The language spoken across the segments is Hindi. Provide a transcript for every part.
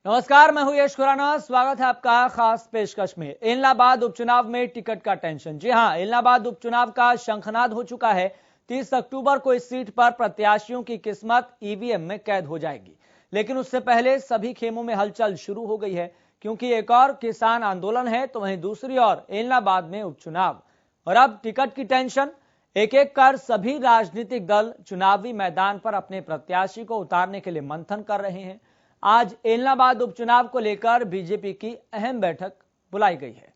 नमस्कार, मैं हूं यश खुराना। स्वागत है आपका खास पेशकश में। इलाहाबाद उपचुनाव में टिकट का टेंशन। जी हां, इलाहाबाद उपचुनाव का शंखनाद हो चुका है। 30 अक्टूबर को इस सीट पर प्रत्याशियों की किस्मत ईवीएम में कैद हो जाएगी। लेकिन उससे पहले सभी खेमों में हलचल शुरू हो गई है, क्योंकि एक और किसान आंदोलन है तो वहीं दूसरी ओर इलाहाबाद में उपचुनाव। और अब टिकट की टेंशन। एक एक कर सभी राजनीतिक दल चुनावी मैदान पर अपने प्रत्याशी को उतारने के लिए मंथन कर रहे हैं। आज इलाहाबाद उपचुनाव को लेकर बीजेपी की अहम बैठक बुलाई गई है।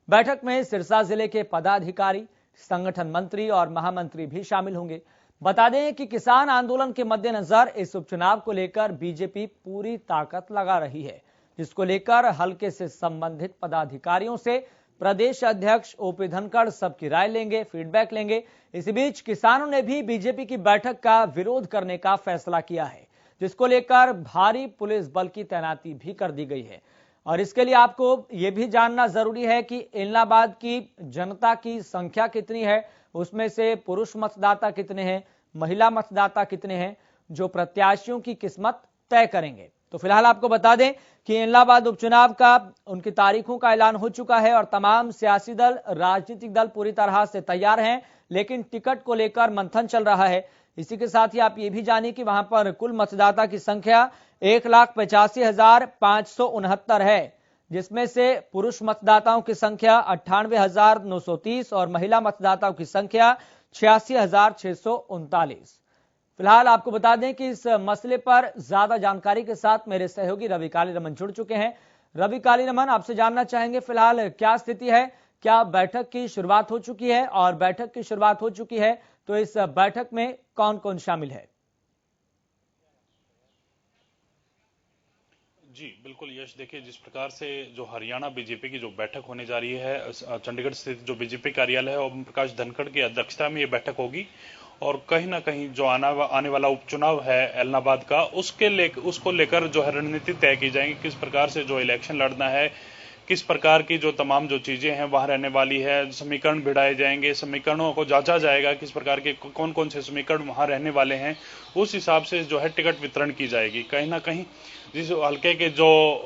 बैठक में सिरसा जिले के पदाधिकारी, संगठन मंत्री और महामंत्री भी शामिल होंगे। बता दें कि किसान आंदोलन के मद्देनजर इस उपचुनाव को लेकर बीजेपी पूरी ताकत लगा रही है, जिसको लेकर हलके से संबंधित पदाधिकारियों से प्रदेश अध्यक्ष ओपी धनखड़ सबकी राय लेंगे, फीडबैक लेंगे। इसी बीच किसानों ने भी बीजेपी की बैठक का विरोध करने का फैसला किया है, जिसको लेकर भारी पुलिस बल की तैनाती भी कर दी गई है। और इसके लिए आपको यह भी जानना जरूरी है कि इलाहाबाद की जनता की संख्या कितनी है, उसमें से पुरुष मतदाता कितने हैं, महिला मतदाता कितने हैं, जो प्रत्याशियों की किस्मत तय करेंगे। तो फिलहाल आपको बता दें कि इलाहाबाद उपचुनाव का उनकी तारीखों का ऐलान हो चुका है और तमाम सियासी दल, राजनीतिक दल पूरी तरह से तैयार हैं, लेकिन टिकट को लेकर मंथन चल रहा है। इसी के साथ ही आप ये भी जानिए कि वहां पर कुल मतदाता की संख्या 1,85,569 है, जिसमें से पुरुष मतदाताओं की संख्या 98,930 और महिला मतदाताओं की संख्या 86,639। फिलहाल आपको बता दें कि इस मसले पर ज्यादा जानकारी के साथ मेरे सहयोगी रवि काली रमन जुड़ चुके हैं। रवि काली रमन, आपसे जानना चाहेंगे फिलहाल क्या स्थिति है, क्या बैठक की शुरुआत हो चुकी है, और बैठक की शुरुआत हो चुकी है तो इस बैठक में कौन कौन शामिल है? जी बिल्कुल यश, देखिए जिस प्रकार से जो हरियाणा बीजेपी की जो बैठक होने जा रही है, चंडीगढ़ स्थित जो बीजेपी कार्यालय है, ओम प्रकाश धनखड़ की अध्यक्षता में ये बैठक होगी। और कहीं ना कहीं जो आने वाला उपचुनाव है इलाहाबाद का, उसको लेकर जो है रणनीति तय की जाएगी। किस प्रकार से जो इलेक्शन लड़ना है, किस प्रकार की जो तमाम जो चीजें हैं वहां रहने वाली है, समीकरण भिड़ाए जाएंगे, समीकरणों को जांचा जाएगा, किस प्रकार के कौन कौन से समीकरण वहां रहने वाले हैं, उस हिसाब से जो है टिकट वितरण की जाएगी। कहीं ना कहीं जिस हल्के के जो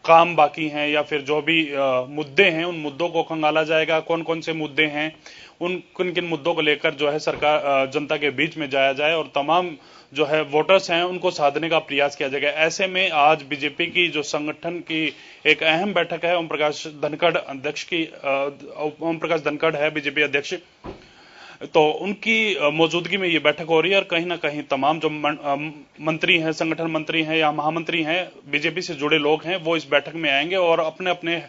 काम बाकी हैं या फिर जो भी मुद्दे हैं, उन मुद्दों को खंगाला जाएगा। कौन कौन से मुद्दे हैं, उन किन किन मुद्दों को लेकर जो है सरकार जनता के बीच में जाया जाए और तमाम जो है वोटर्स हैं उनको साधने का प्रयास किया जाएगा। ऐसे में आज बीजेपी की जो संगठन की एक अहम बैठक है, ओम प्रकाश धनखड़ है बीजेपी अध्यक्ष, तो उनकी मौजूदगी में ये बैठक हो रही है। और कहीं ना कहीं तमाम जो मंत्री हैं, संगठन मंत्री हैं या महामंत्री हैं, बीजेपी से जुड़े लोग हैं, वो इस बैठक में आएंगे और अपने अपने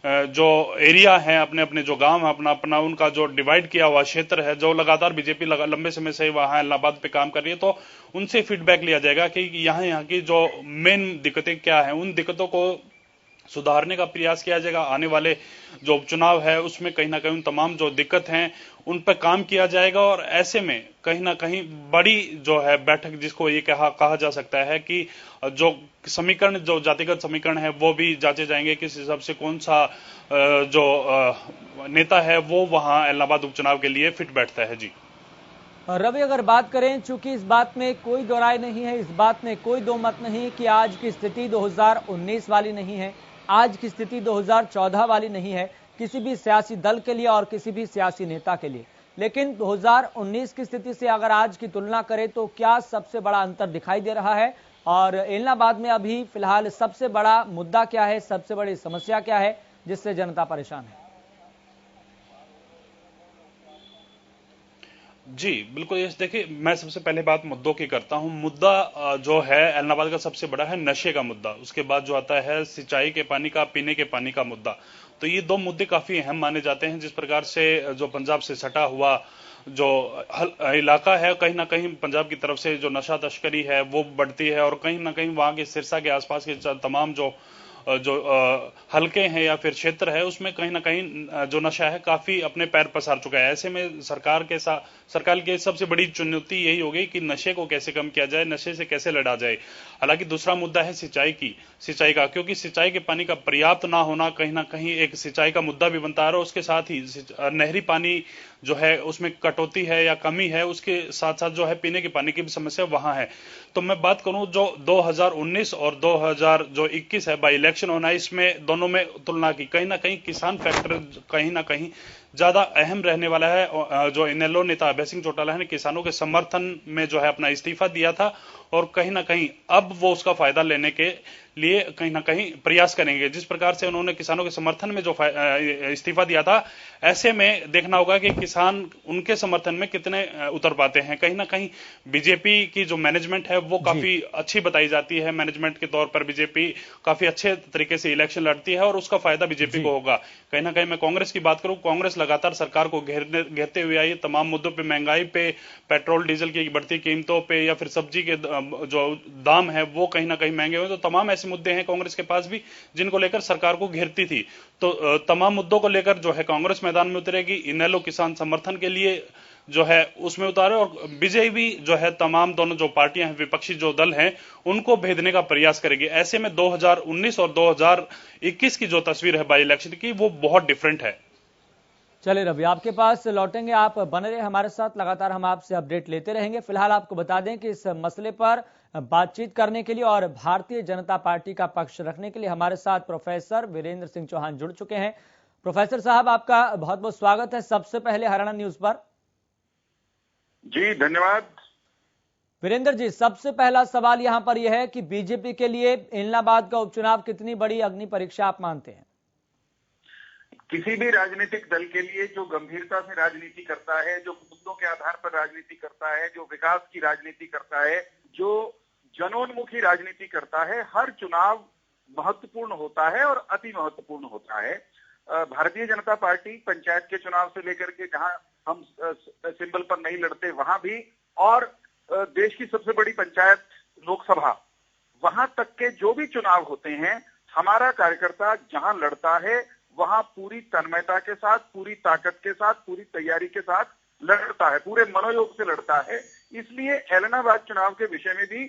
जो एरिया है, अपने अपने जो गांव है, अपना अपना उनका जो डिवाइड किया हुआ क्षेत्र है, जो लगातार बीजेपी लंबे समय से वहां इलाहाबाद पे काम कर रही है, तो उनसे फीडबैक लिया जाएगा कि यहाँ की जो मेन दिक्कतें क्या है, उन दिक्कतों को सुधारने का प्रयास किया जाएगा। आने वाले जो उपचुनाव है उसमें कहीं ना कहीं उन तमाम जो दिक्कत हैं उन पर काम किया जाएगा। और ऐसे में कहीं ना कहीं बड़ी जो है बैठक, जिसको ये कहा जा सकता है कि जो समीकरण, जो जातिगत समीकरण है, वो भी जांचे जाएंगे। किस हिसाब से कौन सा जो नेता है वो वहां इलाहाबाद उपचुनाव के लिए फिट बैठता है। जी रवि, अगर बात करें, चूंकि इस बात में कोई दो राय नहीं है, इस बात में कोई दो मत नहीं कि आज की स्थिति 2019 वाली नहीं है, आज की स्थिति 2014 वाली नहीं है, किसी भी सियासी दल के लिए और किसी भी सियासी नेता के लिए। लेकिन 2019 की स्थिति से अगर आज की तुलना करें तो क्या सबसे बड़ा अंतर दिखाई दे रहा है? और इलाहाबाद में अभी फिलहाल सबसे बड़ा मुद्दा क्या है, सबसे बड़ी समस्या क्या है जिससे जनता परेशान है? जी बिल्कुल यश, देखिए मैं सबसे पहले बात मुद्दों की करता हूं। मुद्दा जो है इलाहाबाद का सबसे बड़ा है नशे का मुद्दा। उसके बाद जो आता है सिंचाई के पानी का, पीने के पानी का मुद्दा। तो ये दो मुद्दे काफी अहम माने जाते हैं। जिस प्रकार से जो पंजाब से सटा हुआ जो इलाका है, कहीं ना कहीं पंजाब की तरफ से जो नशा तस्करी है वो बढ़ती है, और कहीं ना कहीं वहां के सिरसा के आसपास के तमाम जो जो हलके हैं या फिर क्षेत्र है उसमें कहीं ना कहीं जो नशा है काफी अपने पैर पसार चुका है। ऐसे में सरकार की सबसे बड़ी चुनौती यही हो गई कि नशे को कैसे कम किया जाए, नशे से कैसे लड़ा जाए। हालांकि दूसरा मुद्दा है सिंचाई का, क्योंकि सिंचाई के पानी का पर्याप्त ना होना कहीं ना कहीं एक सिंचाई का मुद्दा भी बनता है। और उसके साथ ही नहरी पानी जो है उसमें कटौती है या कमी है, उसके साथ साथ जो है पीने के पानी की भी समस्या वहां है। तो मैं बात करूं जो 2019 और 2021 है बाई इलेक्शन होना, इसमें दोनों में तुलना की कहीं ना कहीं किसान फैक्टर कहीं ना कहीं ज्यादा अहम रहने वाला है। जो इनेलो नेता अभय सिंह चौटाला ने किसानों के समर्थन में जो है अपना इस्तीफा दिया था, और कहीं ना कहीं अब वो उसका फायदा लेने के लिए कहीं ना कहीं प्रयास करेंगे। जिस प्रकार से उन्होंने किसानों के समर्थन में जो इस्तीफा दिया था, ऐसे में देखना होगा कि किसान उनके समर्थन में कितने उतर पाते हैं। कहीं ना कहीं बीजेपी की जो मैनेजमेंट है वो काफी अच्छी बताई जाती है। मैनेजमेंट के तौर पर बीजेपी काफी अच्छे तरीके से इलेक्शन लड़ती है और उसका फायदा बीजेपी को होगा। कहीं ना कहीं मैं कांग्रेस की बात करूं, कांग्रेस लगातार सरकार को घेरते हुए आई है तमाम मुद्दों पे, महंगाई पे, पेट्रोल डीजल की बढ़ती कीमतों पे, या फिर सब्जी के जो दाम है वो कहीं ना कहीं महंगे हुए। तो तमाम ऐसे मुद्दे हैं कांग्रेस के पास भी जिनको लेकर सरकार को घेरती थी। तो तमाम मुद्दों को लेकर जो है कांग्रेस मैदान में उतरेगी। इनेलो किसान समर्थन के लिए जो है उसमें उतारे, और बीजेपी जो है तमाम दोनों जो पार्टियां हैं, विपक्षी जो दल हैं, उनको भेदने का प्रयास करेगी। ऐसे में 2019 और 2021 की जो तस्वीर है बाई इलेक्शन की वो बहुत डिफरेंट है। चलिए रवि, आपके पास लौटेंगे, आप बने रहे हमारे साथ, लगातार हम आपसे अपडेट लेते रहेंगे। फिलहाल आपको बता दें कि इस मसले पर बातचीत करने के लिए और भारतीय जनता पार्टी का पक्ष रखने के लिए हमारे साथ प्रोफेसर वीरेंद्र सिंह चौहान जुड़ चुके हैं। प्रोफेसर साहब, आपका बहुत बहुत स्वागत है सबसे पहले हरियाणा न्यूज पर। जी धन्यवाद। वीरेंद्र जी, सबसे पहला सवाल यहां पर यह है कि बीजेपी के लिए इलाहाबाद का उपचुनाव कितनी बड़ी अग्नि परीक्षा आप मानते हैं? किसी भी राजनीतिक दल के लिए जो गंभीरता से राजनीति करता है, जो मुद्दों के आधार पर राजनीति करता है, जो विकास की राजनीति करता है, जो जनोन्मुखी राजनीति करता है, हर चुनाव महत्वपूर्ण होता है और अति महत्वपूर्ण होता है। भारतीय जनता पार्टी पंचायत के चुनाव से लेकर के जहां हम सिंबल पर नहीं लड़ते वहां भी, और देश की सबसे बड़ी पंचायत लोकसभा, वहां तक के जो भी चुनाव होते हैं, हमारा कार्यकर्ता जहां लड़ता है वहां पूरी तन्मयता के साथ, पूरी ताकत के साथ, पूरी तैयारी के साथ लड़ता है, पूरे मनोयोग से लड़ता है। इसलिए ऐलनाबाद चुनाव के विषय में भी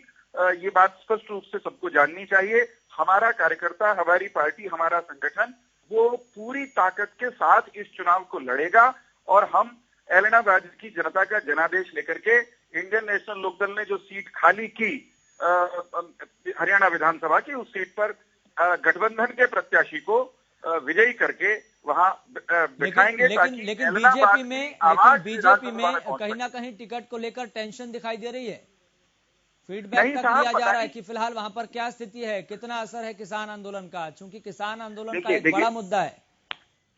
ये बात स्पष्ट रूप से सबको जाननी चाहिए। हमारा कार्यकर्ता, हमारी पार्टी, हमारा संगठन वो पूरी ताकत के साथ इस चुनाव को लड़ेगा, और हम ऐलनाबाद की जनता का जनादेश लेकर के इंडियन नेशनल लोकदल ने जो सीट खाली की हरियाणा विधानसभा की, उस सीट पर गठबंधन के प्रत्याशी को विजयी करके वहां बिठाएंगे। लेकिन बीजेपी में कहीं ना कहीं टिकट को लेकर टेंशन दिखाई दे रही है। फीडबैक तक लिया जा रहा है कि फिलहाल वहां पर क्या स्थिति है, कितना असर है किसान आंदोलन का, चूंकि किसान आंदोलन का एक बड़ा मुद्दा है।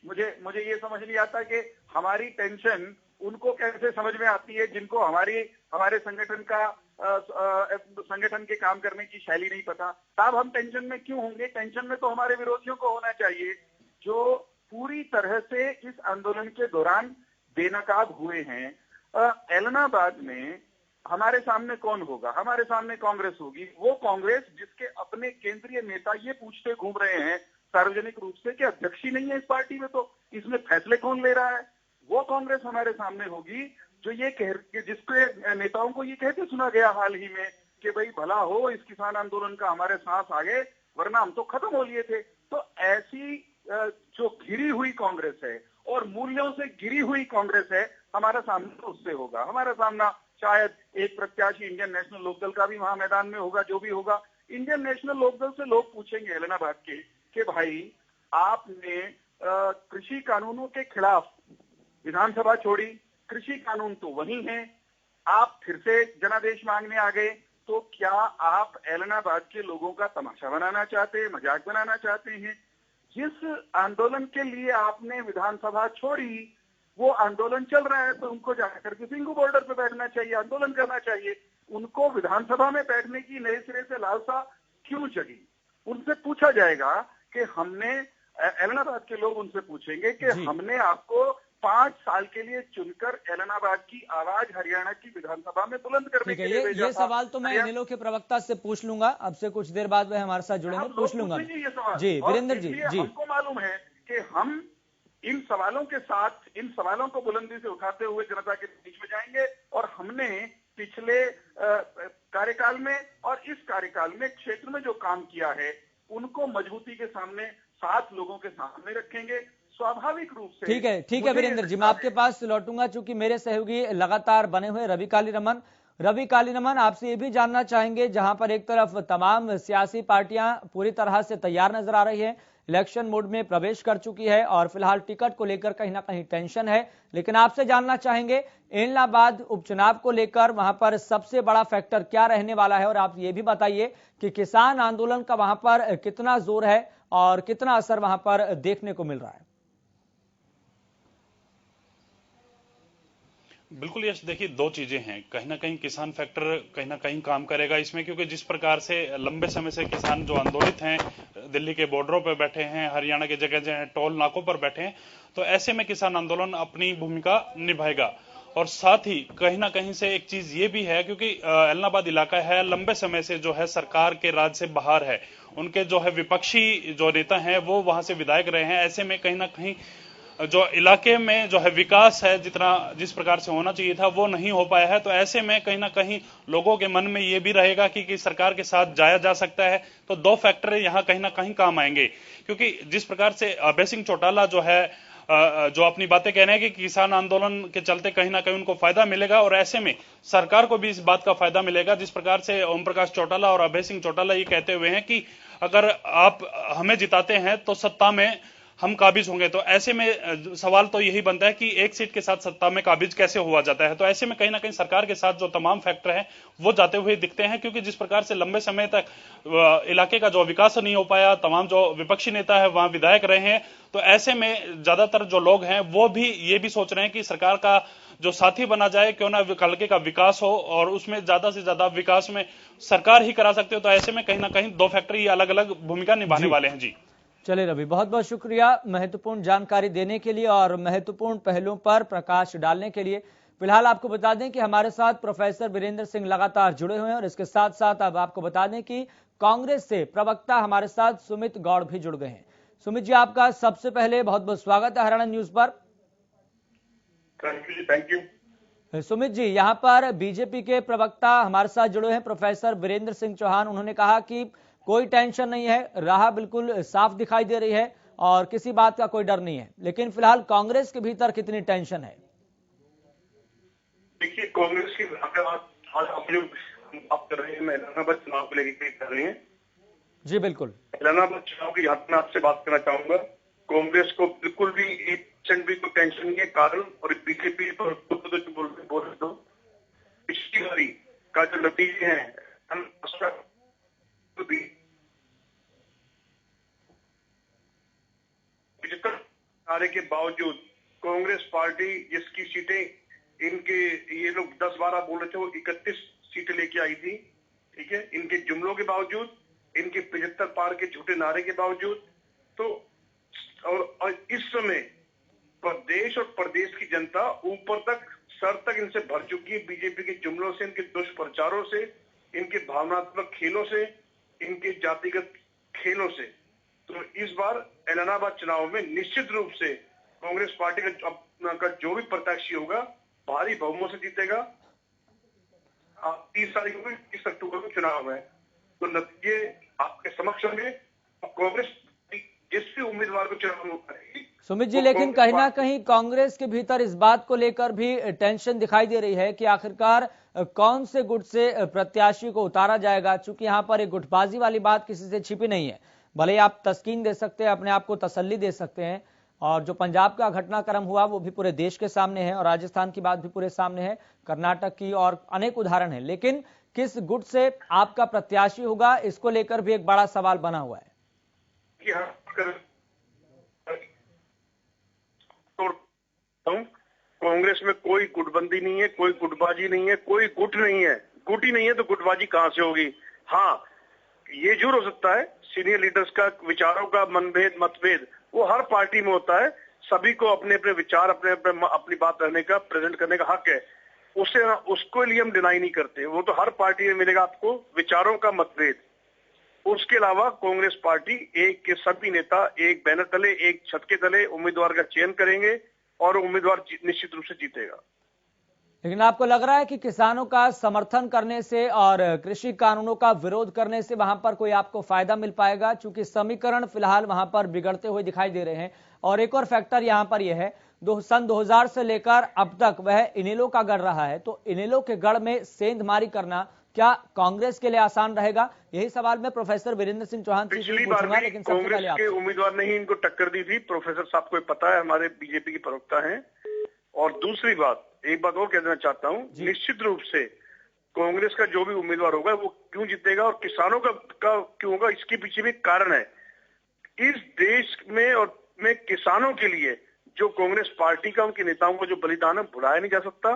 मुझे ये समझ नहीं आता कि हमारी टेंशन उनको कैसे समझ में आती है जिनको हमारे संगठन के काम करने की शैली नहीं पता। साहब, हम टेंशन में क्यों होंगे? टेंशन में तो हमारे विरोधियों को होना चाहिए, जो पूरी तरह से इस आंदोलन के दौरान बेनकाब हुए हैं। ऐलनाबाद में हमारे सामने कौन होगा? हमारे सामने कांग्रेस होगी। वो कांग्रेस जिसके अपने केंद्रीय नेता ये पूछते घूम रहे हैं सार्वजनिक रूप से कि अध्यक्ष ही नहीं है इस पार्टी में, तो इसमें फैसले कौन ले रहा है? वो कांग्रेस हमारे सामने होगी जो ये जिसके नेताओं को ये कहते सुना गया हाल ही में कि भाई भला हो इस किसान आंदोलन का, हमारे सांस आगे, वरना हम तो खत्म हो लिए थे। तो ऐसी जो घिरी हुई कांग्रेस है और मूल्यों से घिरी हुई कांग्रेस है, हमारा सामना तो उससे होगा। हमारा सामना शायद एक प्रत्याशी इंडियन नेशनल लोकदल का भी वहां मैदान में होगा। जो भी होगा, इंडियन नेशनल लोकदल से लोग पूछेंगे ऐलनाबाद के कि भाई आपने कृषि कानूनों के खिलाफ विधानसभा छोड़ी, कृषि कानून तो वही है, आप फिर से जनादेश मांगने आ गए, तो क्या आप ऐलनाबाद के लोगों का तमाशा बनाना चाहते हैं, मजाक बनाना चाहते हैं? जिस आंदोलन के लिए आपने विधानसभा छोड़ी वो आंदोलन चल रहा है, तो उनको जाकर के सिंगू बॉर्डर पे बैठना चाहिए, आंदोलन करना चाहिए। उनको विधानसभा में बैठने की नए सिरे से लालसा क्यों जगी? उनसे पूछा जाएगा कि हमने, ऐलनाबाद के लोग उनसे पूछेंगे कि हमने आपको 5 साल के लिए चुनकर ऐलनाबाद की आवाज हरियाणा की विधानसभा में बुलंद करने के लिए भेजा ये सवाल तो मैं इनेलो के प्रवक्ता से पूछ लूंगा, अब से कुछ देर बाद वह हमारे साथ जुड़ेंगे, पूछ लूंगा ये सवाल। जी वीरेंद्र जी। हमको मालूम है कि हम इन सवालों के साथ इन सवालों को बुलंदी से उठाते हुए जनता के बीच में जाएंगे, और हमने पिछले कार्यकाल में और इस कार्यकाल में क्षेत्र में जो काम किया है उनको मजबूती के सामने 7 लोगों के सामने रखेंगे। स्वाभाविक रूप से ठीक है वीरेंद्र जी, मैं आपके पास लौटूंगा चूंकि मेरे सहयोगी लगातार बने हुए रवि कालीरमन आपसे ये भी जानना चाहेंगे, जहां पर एक तरफ तमाम सियासी पार्टियां पूरी तरह से तैयार नजर आ रही है, इलेक्शन मोड में प्रवेश कर चुकी है और फिलहाल टिकट को लेकर कहीं ना कहीं टेंशन है, लेकिन आपसे जानना चाहेंगे ऐलनाबाद उपचुनाव को लेकर वहां पर सबसे बड़ा फैक्टर क्या रहने वाला है, और आप ये भी बताइए कि किसान आंदोलन का वहां पर कितना जोर है और कितना असर वहां पर देखने को मिल रहा है। बिल्कुल यश, देखिए 2 चीजें हैं। कहीं ना कहीं किसान फैक्टर कहीं ना कहीं काम करेगा इसमें, क्योंकि जिस प्रकार से लंबे समय से किसान जो आंदोलित हैं, दिल्ली के बॉर्डरों पर बैठे हैं, हरियाणा के जगह जगह टोल नाकों पर बैठे हैं, तो ऐसे में किसान आंदोलन अपनी भूमिका निभाएगा। और साथ ही कहीं ना कहीं से एक चीज ये भी है, क्योंकि ऐलनाबाद इलाका है लंबे समय से जो है सरकार के राज से बाहर है, उनके जो है विपक्षी जो नेता हैं वो वहां से विधायक रहे हैं। ऐसे में कहीं ना कहीं जो इलाके में जो है विकास है जिस प्रकार से होना चाहिए था वो नहीं हो पाया है। तो ऐसे में कहीं ना कहीं लोगों के मन में ये भी रहेगा कि सरकार के साथ जाया जा सकता है। तो 2 फैक्टर यहां कहीं ना कहीं काम आएंगे, क्योंकि जिस प्रकार से अभय सिंह चौटाला जो है जो अपनी बातें कह रहे हैं कि किसान आंदोलन के चलते कहीं ना कहीं उनको फायदा मिलेगा, और ऐसे में सरकार को भी इस बात का फायदा मिलेगा। जिस प्रकार से ओम प्रकाश चौटाला और अभय सिंह चौटाला ये कहते हुए हैं कि अगर आप हमें जिताते हैं तो सत्ता में हम काबिज होंगे। तो ऐसे में सवाल तो यही बनता है कि एक सीट के साथ सत्ता में काबिज कैसे हुआ जाता है। तो ऐसे में कहीं ना कहीं सरकार के साथ जो तमाम फैक्टर हैं वो जाते हुए दिखते हैं, क्योंकि जिस प्रकार से लंबे समय तक इलाके का जो विकास नहीं हो पाया, तमाम जो विपक्षी नेता है वहां विधायक रहे हैं, तो ऐसे में ज्यादातर जो लोग हैं वो भी ये भी सोच रहे हैं कि सरकार का जो साथी बना जाए, क्यों ना हल्के का विकास हो और उसमें ज्यादा से ज्यादा विकास में सरकार ही करा सकते हो। तो ऐसे में कहीं ना कहीं 2 फैक्टर ये अलग अलग भूमिका निभाने वाले हैं। जी चलिए रवि, बहुत बहुत शुक्रिया महत्वपूर्ण जानकारी देने के लिए और महत्वपूर्ण पहलुओं पर प्रकाश डालने के लिए। फिलहाल आपको बता दें कि हमारे साथ प्रोफेसर वीरेंद्र सिंह लगातार जुड़े हुए हैं, और इसके साथ साथ अब आपको बता दें कि कांग्रेस से प्रवक्ता हमारे साथ सुमित गौड़ भी जुड़ गए हैं। सुमित जी, आपका सबसे पहले बहुत बहुत स्वागत है हरियाणा न्यूज पर। Thank you. सुमित जी, यहाँ पर बीजेपी के प्रवक्ता हमारे साथ जुड़े हैं प्रोफेसर वीरेंद्र सिंह चौहान। उन्होंने कहा कि कोई टेंशन नहीं है, राह बिल्कुल साफ दिखाई दे रही है और किसी बात का कोई डर नहीं है, लेकिन फिलहाल कांग्रेस के भीतर कितनी टेंशन है? देखिए, कांग्रेस की बात कर रहे हैं, मैं ऐलनाबाद चुनाव को लेकर कर रहे हैं। जी बिल्कुल, ऐलनाबाद चुनाव की यहाँ मैं आपसे बात करना चाहूंगा। कांग्रेस को बिल्कुल भी 1% भी कोई टेंशन नहीं है। कारण और बीजेपी पर बोल दो पिछली बारी का जो नतीजे हैं हारे के बावजूद कांग्रेस पार्टी जिसकी सीटें इनके ये लोग 10-12 बोल रहे थे, वो 31 सीटें लेके आई थी। ठीक है, इनके जुमलों के बावजूद, इनके 75 पार के झूठे नारे के बावजूद। तो और इस समय प्रदेश और प्रदेश की जनता ऊपर तक सर तक इनसे भर चुकी है, बीजेपी के जुमलों से, इनके दुष्प्रचारों से, इनके भावनात्मक खेलों से, इनके जातिगत खेलों से। तो इस बार ऐलनाबाद चुनाव में निश्चित रूप से कांग्रेस पार्टी का जो भी प्रत्याशी होगा भारी बहुमत से जीतेगा। 30 तारीख को 30 अक्टूबर को चुनाव है, तो नतीजे आपके समक्ष होंगे। कांग्रेस जिस भी उम्मीदवार को चुनाव करेगी। सुमित जी, लेकिन कहीं ना कहीं कांग्रेस के भीतर इस बात को लेकर भी टेंशन दिखाई दे रही है कि आखिरकार कौन से गुट से प्रत्याशी को उतारा जाएगा, चूंकि यहाँ पर एक गुटबाजी वाली बात किसी से छिपी नहीं है। भले आप तस्कीन दे सकते हैं, अपने आप को तसल्ली दे सकते हैं, और जो पंजाब का घटनाक्रम हुआ वो भी पूरे देश के सामने है और राजस्थान की बात भी पूरे सामने है, कर्नाटक की, और अनेक उदाहरण है। लेकिन किस गुट से आपका प्रत्याशी होगा, इसको लेकर भी एक बड़ा सवाल बना हुआ है। कांग्रेस में कोई गुटबंदी नहीं है, कोई गुटबाजी नहीं है, कोई गुट नहीं है। गुट ही नहीं है तो गुटबाजी कहां से होगी? हाँ, ये जरूर हो सकता है सीनियर लीडर्स का विचारों का मतभेद वो हर पार्टी में होता है। सभी को अपने अपने विचार अपनी बात रहने का, प्रेजेंट करने का हक है। उसको लिए हम डिनाई नहीं करते। वो तो हर पार्टी में मिलेगा आपको विचारों का मतभेद। उसके अलावा कांग्रेस पार्टी एक के सभी नेता एक बैनर तले, एक छत के तले उम्मीदवार का चयन करेंगे और उम्मीदवार निश्चित रूप से जीतेगा। लेकिन आपको लग रहा है कि किसानों का समर्थन करने से और कृषि कानूनों का विरोध करने से वहां पर कोई आपको फायदा मिल पाएगा? चूंकि समीकरण फिलहाल वहां पर बिगड़ते हुए दिखाई दे रहे हैं। और एक और फैक्टर यहां पर यह है, सन 2000 से लेकर अब तक वह इनेलो का गढ़ रहा है, तो इनेलो के गढ़ में सेंधमारी करना क्या कांग्रेस के लिए आसान रहेगा? यही सवाल मैं प्रोफेसर वीरेंद्र सिंह चौहान से पूछूंगा। लेकिन सबसे पहले कांग्रेस के उम्मीदवार ने ही इनको टक्कर दी थी। प्रोफेसर साहब को पता है, हमारे बीजेपी के प्रवक्ता हैं। और दूसरी बात, एक बात और कह देना चाहता हूं, निश्चित रूप से कांग्रेस का जो भी उम्मीदवार होगा वो क्यों जीतेगा और किसानों का क्यों होगा, इसके पीछे भी कारण है। इस देश में और में किसानों के लिए जो कांग्रेस पार्टी का, उनके नेताओं का जो बलिदान है, भुलाया नहीं जा सकता।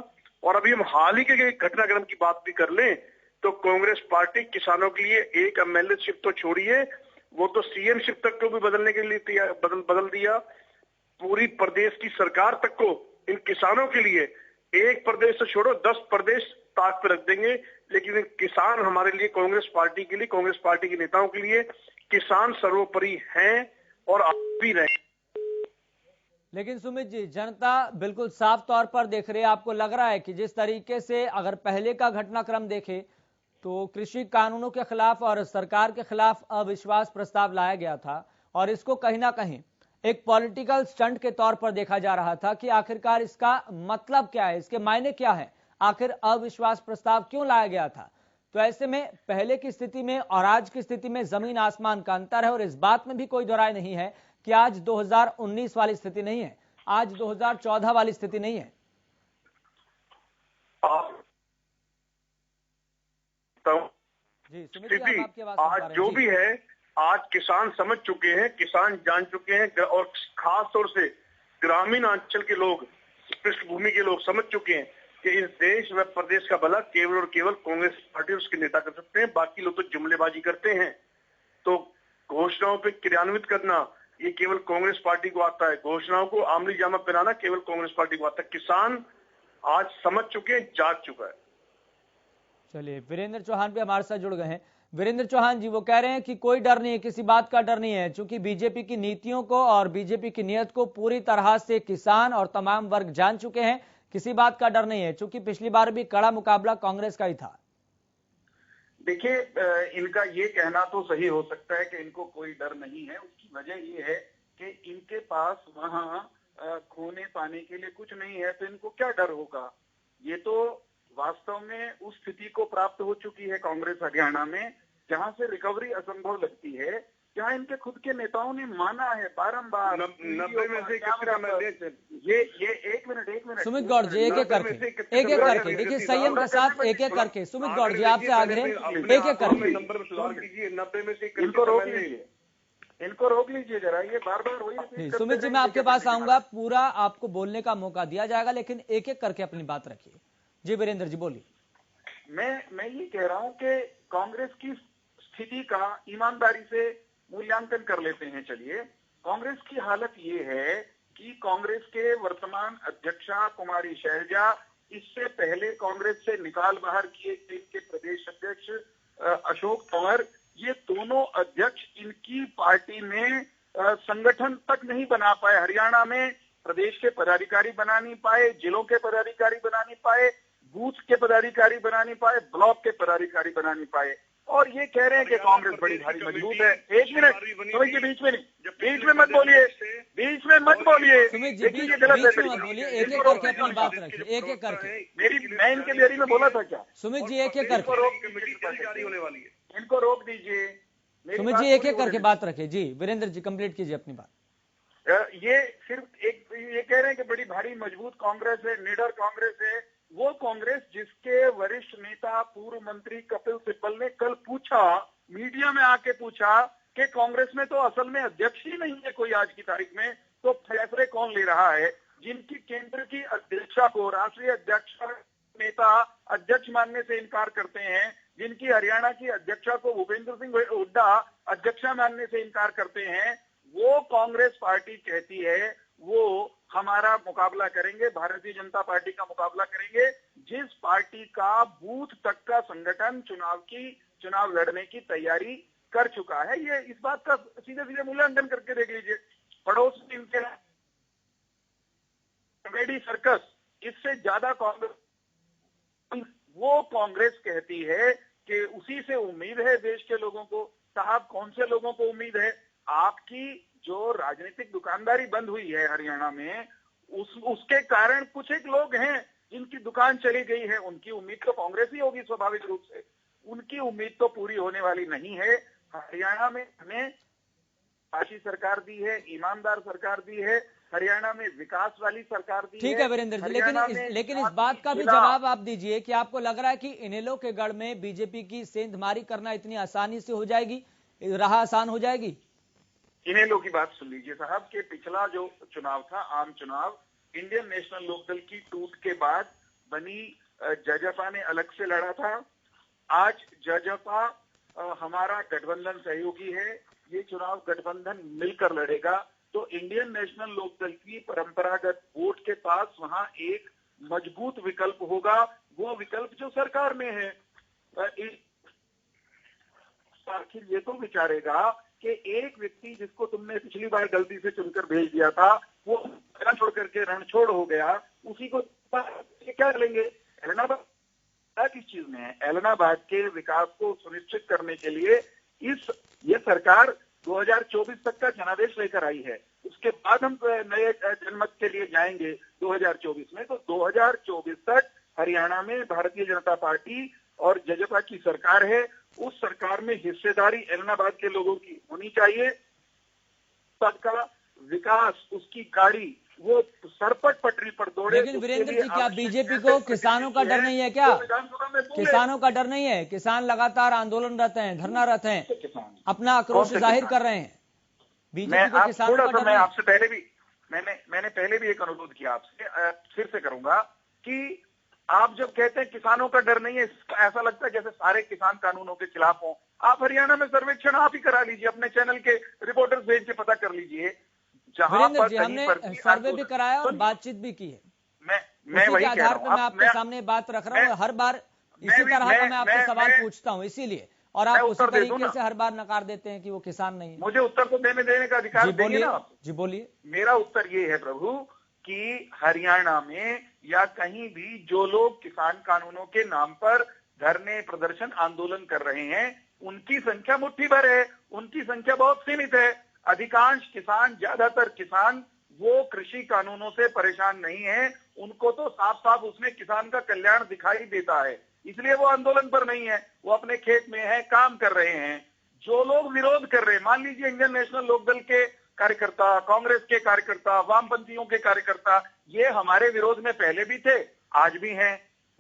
और अभी हम हाल ही के घटनाक्रम की बात भी कर लें तो कांग्रेस पार्टी किसानों के लिए एक एमएलए शिप तो छोड़िए, वो तो सीएम शिप तक को भी बदलने के लिए बदल दिया। पूरी प्रदेश की सरकार तक को इन किसानों के लिए, एक प्रदेश से छोड़ो 10 प्रदेश ताक पर रख देंगे। लेकिन किसान हमारे लिए, कांग्रेस पार्टी के लिए, कांग्रेस पार्टी के नेताओं के लिए किसान सर्वोपरि हैं और अब भी रहे। लेकिन सुमित जी, जनता बिल्कुल साफ तौर पर देख रही है। आपको लग रहा है कि जिस तरीके से अगर पहले का घटनाक्रम देखे तो कृषि कानूनों के खिलाफ और सरकार के खिलाफ अविश्वास प्रस्ताव लाया गया था और इसको कहीं ना कहीं एक पॉलिटिकल स्टंट के तौर पर देखा जा रहा था कि आखिरकार इसका मतलब क्या है, इसके मायने क्या है, आखिर अविश्वास प्रस्ताव क्यों लाया गया था? तो ऐसे में पहले की स्थिति में और आज की स्थिति में जमीन आसमान का अंतर है। और इस बात में भी कोई दोहराई नहीं है कि आज 2019 वाली स्थिति नहीं है, आज 2014 वाली स्थिति नहीं है। जी, स्थिति आज जो भी है, आज किसान समझ चुके हैं, किसान जान चुके हैं और खास तौर से ग्रामीण अंचल के लोग, पृष्ठभूमि के लोग समझ चुके हैं कि इस देश व प्रदेश का भला केवल और केवल कांग्रेस पार्टी और उसके नेता कर सकते हैं। बाकी लोग तो जुमलेबाजी करते हैं। तो घोषणाओं पे क्रियान्वित करना ये केवल कांग्रेस पार्टी को आता है। घोषणाओं को आमली जामा पहनाना केवल कांग्रेस पार्टी को आता है। किसान आज समझ चुके हैं, जाग चुका है। चलिए, वीरेंद्र चौहान भी हमारे साथ जुड़ गए हैं। वीरेंद्र चौहान जी, वो कह रहे हैं कि कोई डर नहीं है, किसी बात का डर नहीं है, क्योंकि बीजेपी की नीतियों को और बीजेपी की नीयत को पूरी तरह से किसान और तमाम वर्ग जान चुके हैं। किसी बात का डर नहीं है, क्योंकि पिछली बार भी कड़ा मुकाबला कांग्रेस का ही था। देखिए, इनका ये कहना तो सही हो सकता है कि इनको कोई डर नहीं है। उसकी वजह ये है कि इनके पास वहां खोने पाने के लिए कुछ नहीं है, तो इनको क्या डर होगा। ये तो वास्तव में उस स्थिति को प्राप्त हो चुकी है कांग्रेस हरियाणा में, जहां से रिकवरी असंभव लगती है, जहां इनके खुद के नेताओं ने माना है बारंबार। 90 में से ये एक मिनट सुमित गौड़ जी, एक एक करके देखिए, संयम के साथ एक एक करके। सुमित गौड़ जी, आपसे आग्रह, एक एक करके नंबर में सुधार कीजिए। 90 में से इनको रोक लीजिए जरा, ये बार बार वही। सुमित जी, मैं आपके पास आऊंगा, पूरा आपको बोलने का मौका दिया जाएगा, लेकिन एक एक करके अपनी बात रखिए। जी वीरेंद्र जी, बोलिए। मैं ये कह रहा हूं कि कांग्रेस की स्थिति का ईमानदारी से मूल्यांकन कर लेते हैं। चलिए, कांग्रेस की हालत ये है कि कांग्रेस के वर्तमान अध्यक्षा कुमारी शैलजा, इससे पहले कांग्रेस से निकाल बाहर किए गए के प्रदेश अध्यक्ष अशोक तंवर, ये दोनों अध्यक्ष इनकी पार्टी में संगठन तक नहीं बना पाए। हरियाणा में प्रदेश के पदाधिकारी बना नहीं पाए, जिलों के पदाधिकारी बना नहीं पाए, बूथ के पदाधिकारी बना नहीं पाए, ब्लॉक के पदाधिकारी बना नहीं पाए। और ये कह रहे हैं कि कांग्रेस बड़ी भारी मजबूत है। एक मिनट सुमित जी, बीच में मत बोलिए, बीच में मत बोलिए। सुमित जी, बीच में मत बोलिए, एक एक करके अपनी बात रखिए, एक एक करके। मैं इनके देरी में बोला था क्या? सुमित जी, एक एक करके इनको रोक दीजिए। सुमित जी, एक एक करके बात रखिए। जी वीरेंद्र जी, कंप्लीट कीजिए अपनी बात। ये सिर्फ ये कह रहे हैं कि बड़ी भारी मजबूत कांग्रेस है, निडर कांग्रेस है। वो कांग्रेस जिसके वरिष्ठ नेता पूर्व मंत्री कपिल सिब्बल ने कल पूछा, मीडिया में आके पूछा कि कांग्रेस में तो असल में अध्यक्ष ही नहीं है कोई आज की तारीख में, तो फैसले कौन ले रहा है। जिनकी केंद्र की अध्यक्षा को राष्ट्रीय अध्यक्ष नेता अध्यक्ष मानने से इनकार करते हैं, जिनकी हरियाणा की अध्यक्षा को भूपेंद्र सिंह हुड्डा अध्यक्षा मानने से इनकार करते हैं, वो कांग्रेस पार्टी कहती है वो हमारा मुकाबला करेंगे, भारतीय जनता पार्टी का मुकाबला करेंगे, जिस पार्टी का बूथ तक का संगठन चुनाव लड़ने की तैयारी कर चुका है। ये इस बात का सीधे सीधे मूल्यांकन करके देख लीजिए। पड़ोस में इनके कॉमेडी सर्कस, इससे ज्यादा वो कांग्रेस कहती है कि उसी से उम्मीद है देश के लोगों को। साहब, कौन से लोगों को उम्मीद है? आपकी जो राजनीतिक दुकानदारी बंद हुई है हरियाणा में, उसके कारण कुछ एक लोग हैं जिनकी दुकान चली गई है। उनकी उम्मीद तो कांग्रेस ही होगी स्वाभाविक रूप से। उनकी उम्मीद तो पूरी होने वाली नहीं है। हरियाणा में हमें अच्छी सरकार दी है, ईमानदार सरकार दी है, हरियाणा में विकास वाली सरकार दी है। ठीक है वीरेंद्र जी, लेकिन इस बात का भी जवाब आप दीजिए कि आपको लग रहा है कि इनेलो के गढ़ में बीजेपी की सेंधमारी करना इतनी आसानी से हो जाएगी, राह आसान हो जाएगी? इनेलो की बात सुन लीजिए साहब, कि पिछला जो चुनाव था, आम चुनाव, इंडियन नेशनल लोकदल की टूट के बाद बनी जजपा ने अलग से लड़ा था। आज जजपा हमारा गठबंधन सहयोगी है, ये चुनाव गठबंधन मिलकर लड़ेगा। तो इंडियन नेशनल लोकदल की परंपरागत वोट के पास वहां एक मजबूत विकल्प होगा, वो विकल्प जो सरकार में है। आखिर ये तो विचारेगा कि एक व्यक्ति जिसको तुमने पिछली बार गलती से चुनकर भेज दिया था, वो छोड़ करके रणछोड़ हो गया, उसी को क्या करेंगे? ऐलनाबाद किस चीज में है? ऐलनाबाद के विकास को सुनिश्चित करने के लिए ये सरकार 2024 तक का जनादेश लेकर आई है। उसके बाद हम नए जनमत के लिए जाएंगे 2024 में। तो 2024 तक हरियाणा में भारतीय जनता पार्टी और जजपा की सरकार है। उस सरकार में हिस्सेदारी ऐलनाबाद के लोगों की होनी चाहिए। सबका विकास, उसकी गाड़ी वो सरपट पटरी पर दौड़े। लेकिन वीरेंद्र जी, क्या बीजेपी को किसानों का डर नहीं है क्या? किसानों का डर नहीं है? किसान लगातार आंदोलनरत हैं, धरनारत हैं, अपना आक्रोश जाहिर कर रहे हैं। बीजेपी को किसानों का डर नहीं? आपसे पहले भी मैंने पहले भी एक अनुरोध किया आपसे, फिर से करूंगा कि आप जब कहते हैं किसानों का डर नहीं है, ऐसा लगता है जैसे सारे किसान कानूनों के खिलाफ हों। आप हरियाणा में सर्वेक्षण आप ही करा लीजिए, अपने चैनल के रिपोर्टर्स भेज के पता कर लीजिए। वीरेंद्र जी, हमने सर्वे भी कराया और बातचीत भी की है। मैं वही आधार पर मैं आपके सामने बात रख रहा हूँ। हर बार इसी तरह का मैं आपसे सवाल पूछता हूँ, इसीलिए, और आप उसी तरीके से हर बार नकार देते हैं कि वो किसान नहीं है। मुझे उत्तर तो देने का अधिकार देंगे ना आप? जी बोलिए। मेरा उत्तर ये है प्रभु कि हरियाणा में या कहीं भी जो लोग किसान कानूनों के नाम पर धरने, प्रदर्शन, आंदोलन कर रहे हैं, उनकी संख्या मुट्ठी भर है, उनकी संख्या बहुत सीमित है। अधिकांश किसान, ज्यादातर किसान वो कृषि कानूनों से परेशान नहीं है। उनको तो साफ साफ उसमें किसान का कल्याण दिखाई देता है, इसलिए वो आंदोलन पर नहीं है, वो अपने खेत में है, काम कर रहे हैं। जो लोग विरोध कर रहे हैं, मान लीजिए इंडियन नेशनल लोकदल के कार्यकर्ता, कांग्रेस के कार्यकर्ता, वामपंथियों के कार्यकर्ता, ये हमारे विरोध में पहले भी थे, आज भी हैं।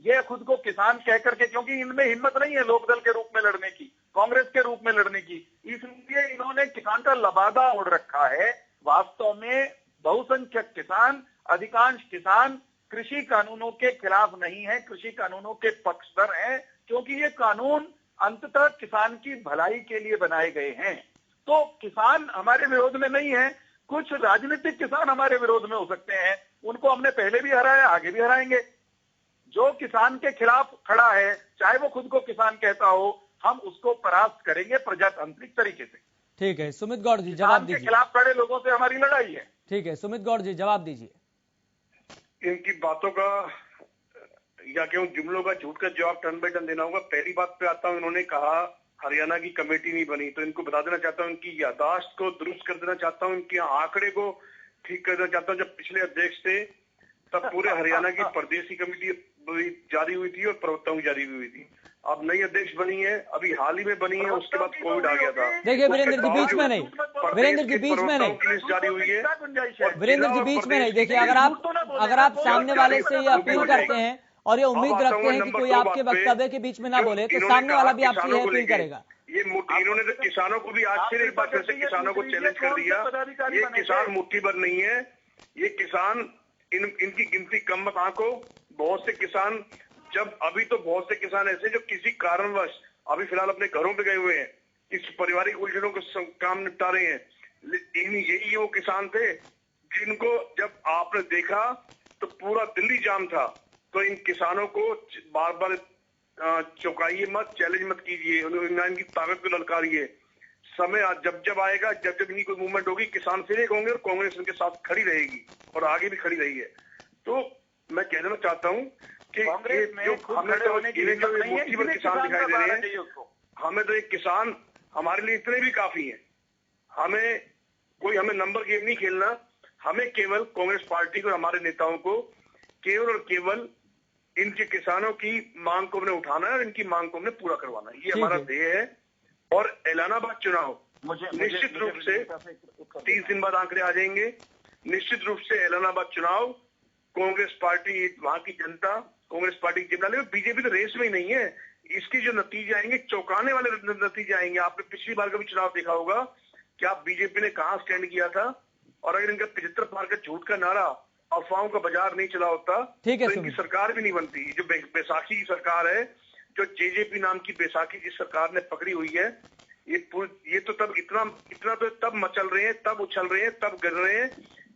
ये खुद को किसान कह करके, क्योंकि इनमें हिम्मत नहीं है लोकदल के रूप में लड़ने की, कांग्रेस के रूप में लड़ने की, इसलिए इन्होंने किसान का लबादा ओढ़ रखा है। वास्तव में बहुसंख्यक किसान, अधिकांश किसान कृषि कानूनों के खिलाफ नहीं है, कृषि कानूनों के पक्षधर हैं, क्योंकि ये कानून अंततः किसान की भलाई के लिए बनाए गए हैं। तो किसान हमारे विरोध में नहीं है। कुछ राजनीतिक किसान हमारे विरोध में हो सकते हैं, उनको हमने पहले भी हराया, आगे भी हराएंगे। जो किसान के खिलाफ खड़ा है, चाहे वो खुद को किसान कहता हो, हम उसको परास्त करेंगे प्रजातांत्रिक तरीके से। ठीक है सुमित गौड़ जी, जवाब दीजिए। खिलाफ खड़े लोगों से हमारी लड़ाई है। ठीक है सुमित गौड़ जी, जवाब दीजिए। इनकी बातों का या क्यों जुमलों का झूठ का जवाब टर्न बाय टर्न देना होगा। पहली बात पे आता हूं, इन्होंने कहा हरियाणा की कमेटी नहीं बनी, तो इनको बता देना चाहता हूं, इनकी यादाश्त को दुरुस्त कर देना चाहता हूं, इनके आंकड़े को ठीक कर देना चाहता हूं। जब पिछले अध्यक्ष थे तब पूरे हरियाणा की प्रदेशी कमेटी जारी हुई थी और प्रवक्ताओं जारी हुई थी। अब नई अध्यक्ष बनी है, अभी हाल ही में बनी है, उसके बाद कोविड आ गया था। देखिए वीरेंद्र जी बीच में नहीं, वीरेंद्र जी बीच में नहीं, जारी हुई है वीरेंद्र जी बीच में नहीं। देखिए अगर आप सामने वाले से ये अपील करते हैं और ये उम्मीद रखते हैं कि कोई आपके वक्तव्य के बीच में ना बोले, तो सामने वाला भी आपसे ये अपील करेगा। ये इन्होंने तो किसानों को भी आज फिर एक बार फिर से किसानों को चैलेंज कर दिया। ये किसान मुट्ठी भर नहीं है, ये किसान इनकी गिनती कम मत आंको। बहुत से किसान, जब अभी तो बहुत से किसान ऐसे जो किसी कारणवश अभी फिलहाल अपने घरों पे गए हुए हैं, इस पारिवारिक उलझनों को काम निपटा रहे हैं। यही वो किसान थे जिनको जब आपने देखा तो पूरा दिल्ली जाम था, तो इन किसानों को बार बार चौंकाइए मत, चैलेंज मत कीजिए, इनकी ताकत को ललकारिए। समय जब जब आएगा, जब जब इनकी कोई मूवमेंट होगी, किसान फिर एक होंगे और कांग्रेस उनके साथ खड़ी रहेगी और आगे भी खड़ी रही है। तो मैं कह देना चाहता हूँ कि कांग्रेस में हमें तो किसान दिखाई दे रहे हैं, हमें तो एक किसान हमारे लिए इतने भी काफी है। हमें नंबर गेम नहीं खेलना, हमें केवल कांग्रेस पार्टी को, हमारे नेताओं को केवल और केवल इनके किसानों की मांग को हमने उठाना है और इनकी मांग को हमने पूरा करवाना है, ये हमारा ध्येय है। और ऐलानाबाद चुनाव निश्चित रूप से 30 दिन बाद आंकड़े आ जाएंगे। निश्चित रूप से ऐलानाबाद चुनाव कांग्रेस पार्टी, वहां की जनता कांग्रेस पार्टी की जिम्मेदारी, बीजेपी तो रेस में ही नहीं है। इसके जो नतीजे आएंगे, चौंकाने वाले नतीजे आएंगे। आपने पिछली बार का भी चुनाव देखा होगा कि आप बीजेपी ने कहां स्टैंड किया था, और अगर इनका 75 पार का झूठ का नारा, अफवाहों का बाजार नहीं चला होता तो इनकी सरकार भी नहीं बनती। जो बैसाखी की सरकार है, जो जेजेपी नाम की बैसाखी जिस सरकार ने पकड़ी हुई है, ये तो तब इतना तो तब मचल रहे हैं, तब उछल रहे हैं, तब गिर रहे हैं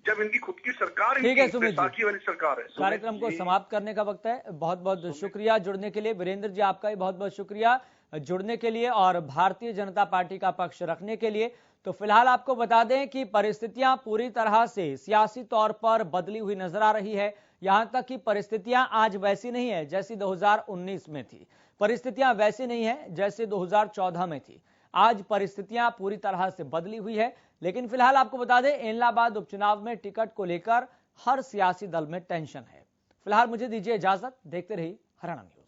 जब इनकी खुद की सरकार, बैसाखी वाली सरकार है। कार्यक्रम को समाप्त करने का वक्त है। बहुत बहुत शुक्रिया जुड़ने के लिए। वीरेंद्र जी, आपका भी बहुत बहुत शुक्रिया जुड़ने के लिए और भारतीय जनता पार्टी का पक्ष रखने के लिए। तो फिलहाल आपको बता दें कि परिस्थितियां पूरी तरह से सियासी तौर पर बदली हुई नजर आ रही है। यहां तक कि परिस्थितियां आज वैसी नहीं है जैसी 2019 में थी, परिस्थितियां वैसी नहीं है जैसे 2014 में थी। आज परिस्थितियां पूरी तरह से बदली हुई है। लेकिन फिलहाल आपको बता दें, एलनाबाद उपचुनाव में टिकट को लेकर हर सियासी दल में टेंशन है। फिलहाल मुझे दीजिए इजाजत, देखते रहिए हरियाणा न्यूज।